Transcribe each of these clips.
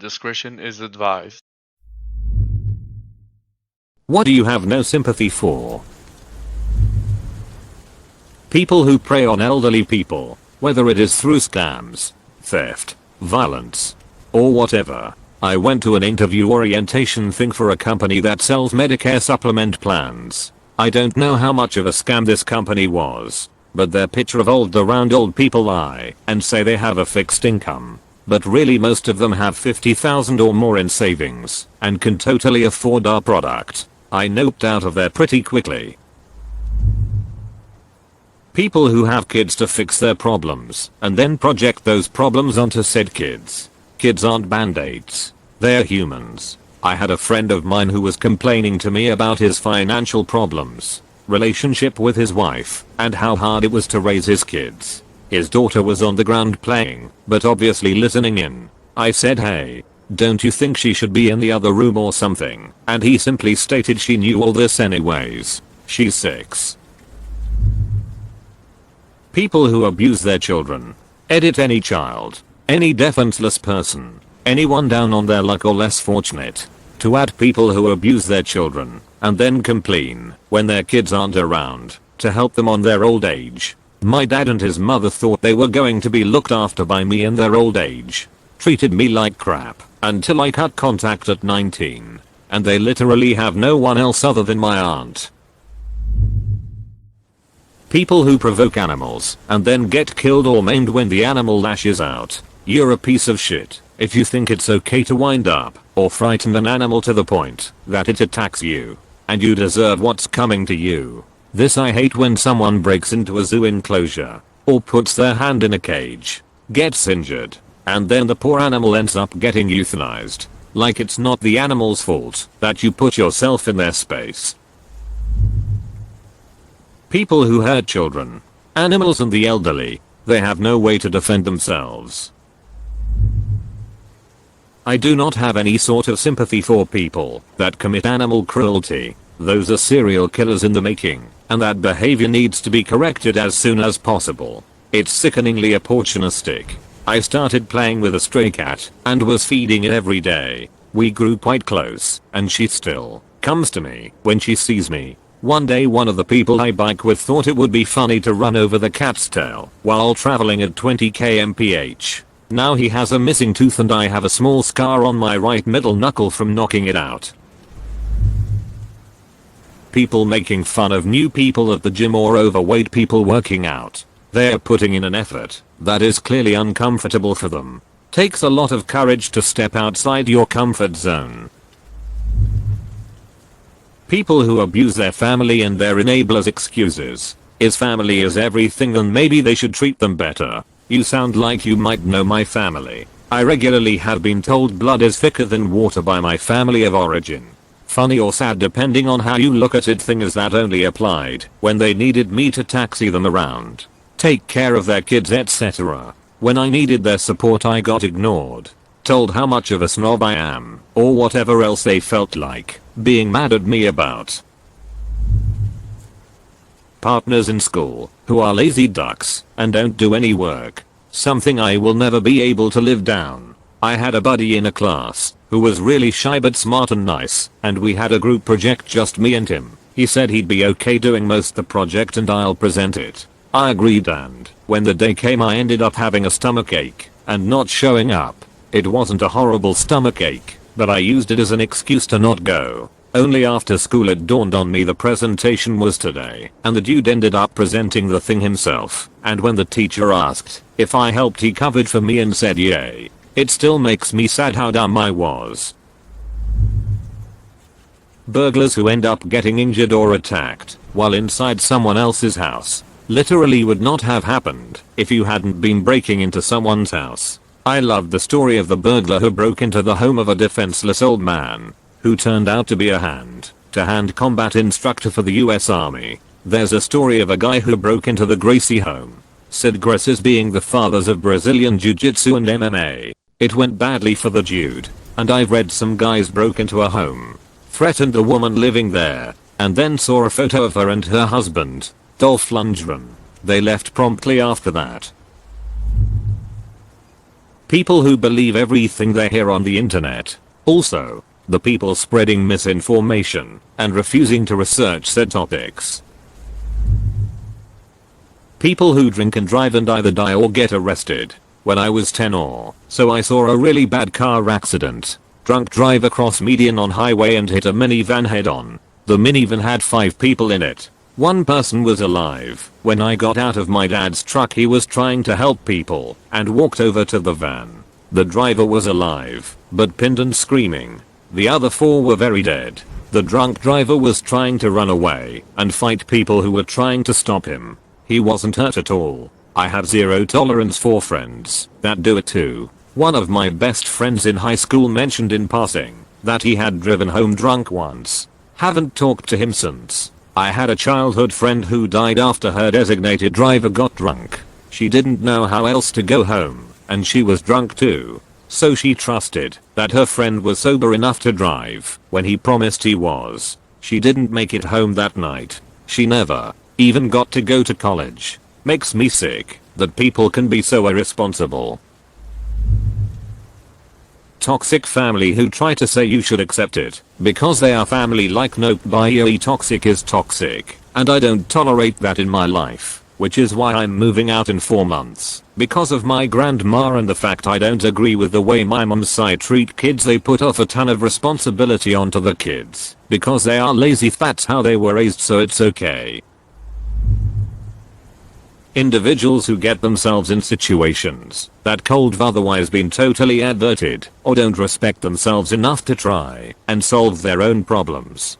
discretion is advised. What do you have no sympathy for? People who prey on elderly people, whether it is through scams, theft, violence, or whatever. I went to an interview orientation thing for a company that sells Medicare supplement plans. I don't know how much of a scam this company was, but their picture of the round old people lie and say they have a fixed income. But really most of them have 50,000 or more in savings and can totally afford our product. I noped out of there pretty quickly. People who have kids to fix their problems and then project those problems onto said kids. Kids aren't band-aids. They're humans. I had a friend of mine who was complaining to me about his financial problems, relationship with his wife, and how hard it was to raise his kids. His daughter was on the ground playing, but obviously listening in. I said, hey, don't you think she should be in the other room or something? And he simply stated she knew all this anyways. She's 6. People who abuse their children. Edit any child, any defenseless person, anyone down on their luck or less fortunate. To add people who abuse their children and then complain when their kids aren't around to help them on their old age. My dad and his mother thought they were going to be looked after by me in their old age. Treated me like crap until I cut contact at 19. And they literally have no one else other than my aunt. People who provoke animals and then get killed or maimed when the animal lashes out. You're a piece of shit if you think it's okay to wind up or frighten an animal to the point that it attacks you. And you deserve what's coming to you. This I hate when someone breaks into a zoo enclosure or puts their hand in a cage, gets injured, and then the poor animal ends up getting euthanized. Like it's not the animal's fault that you put yourself in their space. People who hurt children, animals and the elderly, they have no way to defend themselves. I do not have any sort of sympathy for people that commit animal cruelty. Those are serial killers in the making, and that behavior needs to be corrected as soon as possible. It's sickeningly opportunistic. I started playing with a stray cat and was feeding it every day. We grew quite close, and she still comes to me when she sees me. One day one of the people I bike with thought it would be funny to run over the cat's tail while traveling at 20 kmph. Now he has a missing tooth and I have a small scar on my right middle knuckle from knocking it out. People making fun of new people at the gym or overweight people working out. They're putting in an effort that is clearly uncomfortable for them. Takes a lot of courage to step outside your comfort zone. People who abuse their family and their enablers' excuses. Is family is everything, then maybe they should treat them better. You sound like you might know my family. I regularly have been told blood is thicker than water by my family of origin. Funny or sad depending on how you look at it, thing is that only applied when they needed me to taxi them around, take care of their kids, etc. When I needed their support I got ignored, told how much of a snob I am, or whatever else they felt like being mad at me about. Partners in school who are lazy ducks and don't do any work. Something I will never be able to live down. I had a buddy in a class who was really shy but smart and nice, and we had a group project, just me and him. He said he'd be okay doing most of the project and I'll present it. I agreed, and when the day came I ended up having a stomachache and not showing up. It wasn't a horrible stomachache, but I used it as an excuse to not go. Only after school it dawned on me the presentation was today, and the dude ended up presenting the thing himself, and when the teacher asked if I helped he covered for me and said yay. It still makes me sad how dumb I was. Burglars who end up getting injured or attacked while inside someone else's house. Literally would not have happened if you hadn't been breaking into someone's house. I loved the story of the burglar who broke into the home of a defenseless old man who turned out to be a hand-to-hand combat instructor for the US Army. There's a story of a guy who broke into the Gracie home. Said Gracies being the fathers of Brazilian Jiu-Jitsu and MMA. It went badly for the dude, and I've read some guys broke into a home, threatened the woman living there, and then saw a photo of her and her husband, Dolph Lundgren. They left promptly after that. People who believe everything they hear on the internet. Also, the people spreading misinformation and refusing to research said topics. People who drink and drive and either die or get arrested. When I was 10 or so I saw a really bad car accident. Drunk driver cross median on highway and hit a minivan head on. The minivan had 5 people in it. One person was alive. When I got out of my dad's truck he was trying to help people and walked over to the van. The driver was alive, but pinned and screaming. The other 4 were very dead. The drunk driver was trying to run away and fight people who were trying to stop him. He wasn't hurt at all. I have zero tolerance for friends that do it too. One of my best friends in high school mentioned in passing that he had driven home drunk once. Haven't talked to him since. I had a childhood friend who died after her designated driver got drunk. She didn't know how else to go home, and she was drunk too. So she trusted that her friend was sober enough to drive when he promised he was. She didn't make it home that night. She never even got to go to college. Makes me sick that people can be so irresponsible. Toxic family who try to say you should accept it because they are family, like nope, bi toxic is toxic, and I don't tolerate that in my life, which is why I'm moving out in 4 months. Because of my grandma and the fact I don't agree with the way my mom's side treat kids. They put off a ton of responsibility onto the kids because they are lazy. That's how they were raised, so it's okay. Individuals who get themselves in situations that could have otherwise been totally averted or don't respect themselves enough to try and solve their own problems.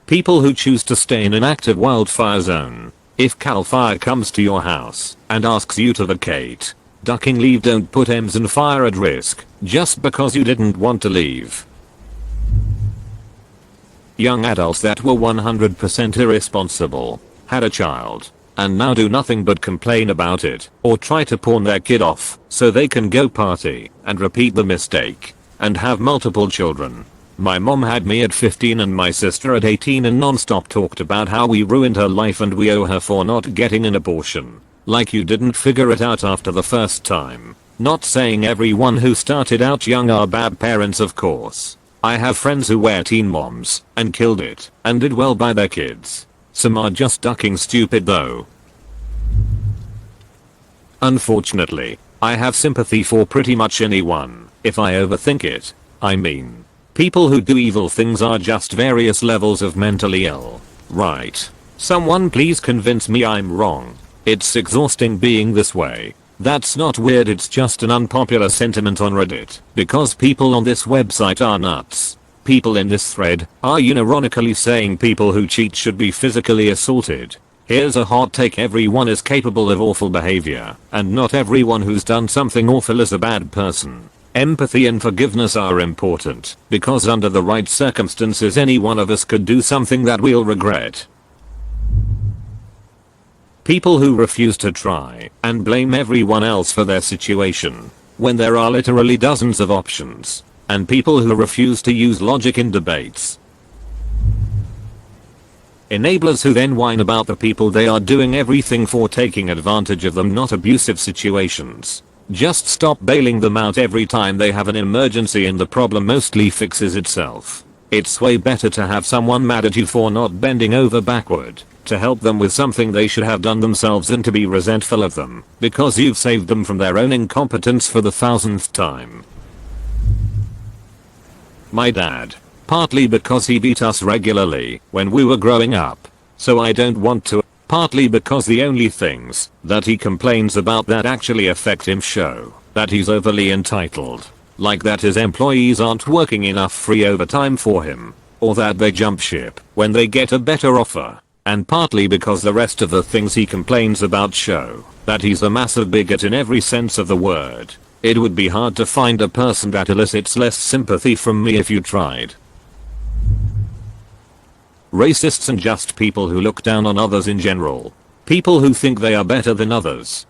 People who choose to stay in an active wildfire zone. If Cal Fire comes to your house and asks you to vacate, ducking leave. Don't put M's and fire at risk just because you didn't want to leave. Young adults that were 100% irresponsible, had a child, and now do nothing but complain about it or try to pawn their kid off so they can go party and repeat the mistake and have multiple children. My mom had me at 15 and my sister at 18 and non-stop talked about how we ruined her life and we owe her for not getting an abortion. Like you didn't figure it out after the first time. Not saying everyone who started out young are bad parents, of course. I have friends who were teen moms and killed it and did well by their kids. Some are just ducking stupid though. Unfortunately, I have sympathy for pretty much anyone if I overthink it. I mean, people who do evil things are just various levels of mentally ill, right? Someone please convince me I'm wrong. It's exhausting being this way. That's not weird, it's just an unpopular sentiment on Reddit because people on this website are nuts. People in this thread are unironically saying people who cheat should be physically assaulted. Here's a hot take: everyone is capable of awful behavior, and not everyone who's done something awful is a bad person. Empathy and forgiveness are important, because under the right circumstances any one of us could do something that we'll regret. People who refuse to try and blame everyone else for their situation, when there are literally dozens of options. And people who refuse to use logic in debates. Enablers who then whine about the people they are doing everything for taking advantage of them, not abusive situations. Just stop bailing them out every time they have an emergency and the problem mostly fixes itself. It's way better to have someone mad at you for not bending over backward to help them with something they should have done themselves than to be resentful of them because you've saved them from their own incompetence for the 1000th time. My dad. Partly because he beat us regularly when we were growing up, so I don't want to. Partly because the only things that he complains about that actually affect him show that he's overly entitled. Like that his employees aren't working enough free overtime for him, or that they jump ship when they get a better offer. And partly because the rest of the things he complains about show that he's a massive bigot in every sense of the word. It would be hard to find a person that elicits less sympathy from me if you tried. Racists and just people who look down on others in general. People who think they are better than others.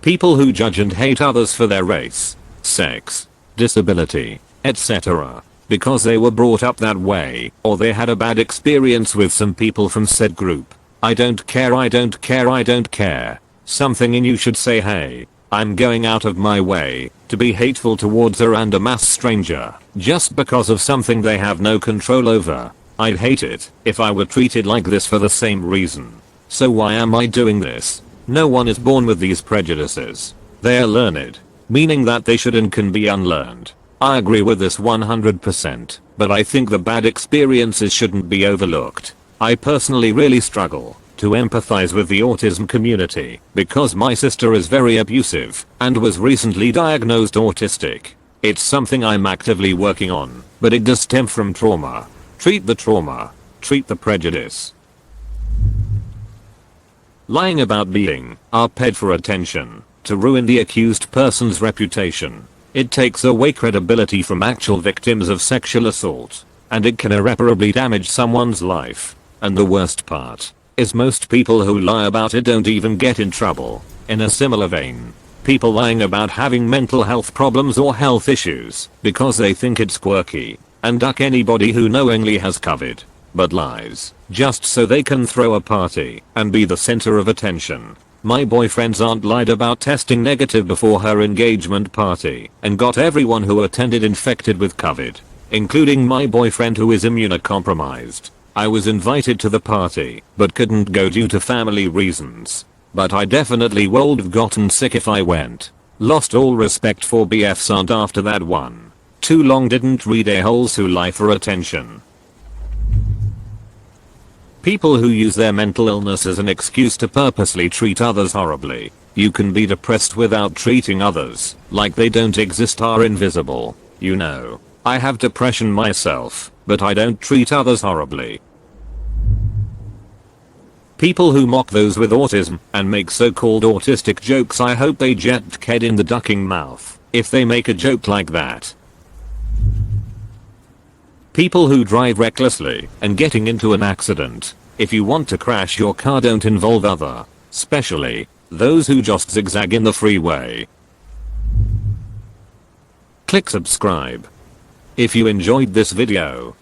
People who judge and hate others for their race, sex, disability, etc. because they were brought up that way or they had a bad experience with some people from said group. I don't care, I don't care, I don't care. Something in you should say, hey, I'm going out of my way to be hateful towards a random ass stranger just because of something they have no control over. I'd hate it if I were treated like this for the same reason. So why am I doing this? No one is born with these prejudices. They are learned, meaning that they should and can be unlearned. I agree with this 100%, but I think the bad experiences shouldn't be overlooked. I personally really struggle to empathize with the autism community because my sister is very abusive and was recently diagnosed autistic. It's something I'm actively working on, but it does stem from trauma. Treat the trauma. Treat the prejudice. Lying about being paid for attention to ruin the accused person's reputation. It takes away credibility from actual victims of sexual assault, and it can irreparably damage someone's life. And the worst part is most people who lie about it don't even get in trouble. In a similar vein, people lying about having mental health problems or health issues because they think it's quirky and duck anybody who knowingly has COVID, but lies just so they can throw a party and be the center of attention. My boyfriend's aunt lied about testing negative before her engagement party and got everyone who attended infected with COVID, including my boyfriend who is immunocompromised. I was invited to the party but couldn't go due to family reasons. But I definitely would have gotten sick if I went. Lost all respect for BF's aunt after that one. Too long didn't read a-holes who lie for attention. People who use their mental illness as an excuse to purposely treat others horribly. You can be depressed without treating others like they don't exist, are invisible. You know, I have depression myself, but I don't treat others horribly. People who mock those with autism and make so-called autistic jokes, I hope they jet ked in the ducking mouth if they make a joke like that. People who drive recklessly and getting into an accident. If you want to crash your car, don't involve other, especially those who just zigzag in the freeway. Click subscribe if you enjoyed this video.